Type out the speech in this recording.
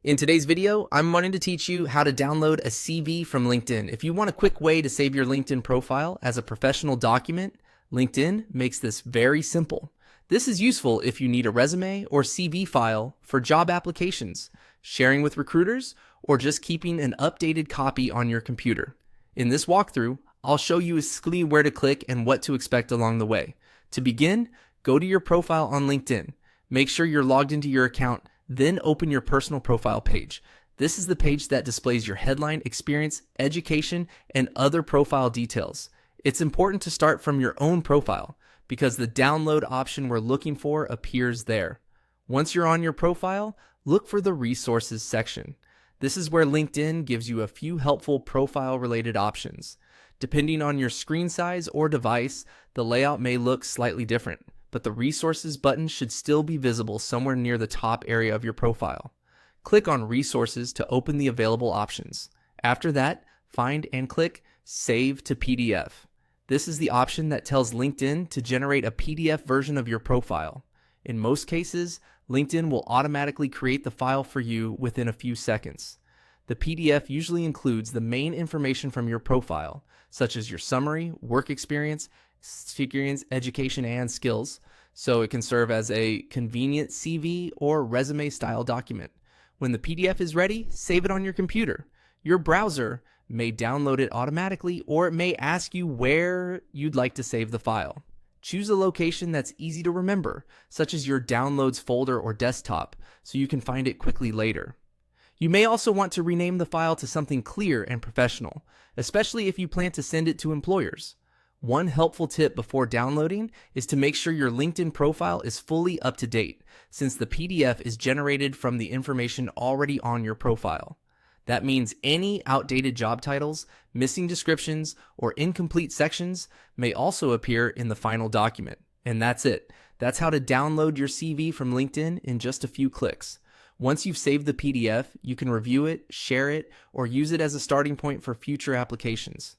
In today's video, I'm wanting to teach you how to download a CV from LinkedIn. If you want a quick way to save your LinkedIn profile as a professional document, LinkedIn makes this very simple. This is useful if you need a resume or CV file for job applications, sharing with recruiters, or just keeping an updated copy on your computer. In this walkthrough, I'll show you exactly where to click and what to expect along the way. To begin, go to your profile on LinkedIn. Make sure you're logged into your account. Then open your personal profile page. This is the page that displays your headline, experience, education, and other profile details. It's important to start from your own profile because the download option we're looking for appears there. Once you're on your profile, look for the resources section. This is where LinkedIn gives you a few helpful profile-related options. Depending on your screen size or device, the layout may look slightly different, but the resources button should still be visible somewhere near the top area of your profile. Click on resources to open the available options. After that, find and click Save to PDF. This is the option that tells LinkedIn to generate a PDF version of your profile. In most cases, LinkedIn will automatically create the file for you within a few seconds. The PDF usually includes the main information from your profile, such as your summary, work experience, education, and skills, so it can serve as a convenient CV or resume style document. When the PDF is ready, save it on your computer. Your browser may download it automatically, or it may ask you where you'd like to save the file. Choose a location that's easy to remember, such as your downloads folder or desktop, so you can find it quickly later. You may also want to rename the file to something clear and professional, especially if you plan to send it to employers. One helpful tip before downloading is to make sure your LinkedIn profile is fully up to date, since the PDF is generated from the information already on your profile. That means any outdated job titles, missing descriptions, or incomplete sections may also appear in the final document. And that's it. That's how to download your CV from LinkedIn in just a few clicks. Once you've saved the PDF, you can review it, share it, or use it as a starting point for future applications.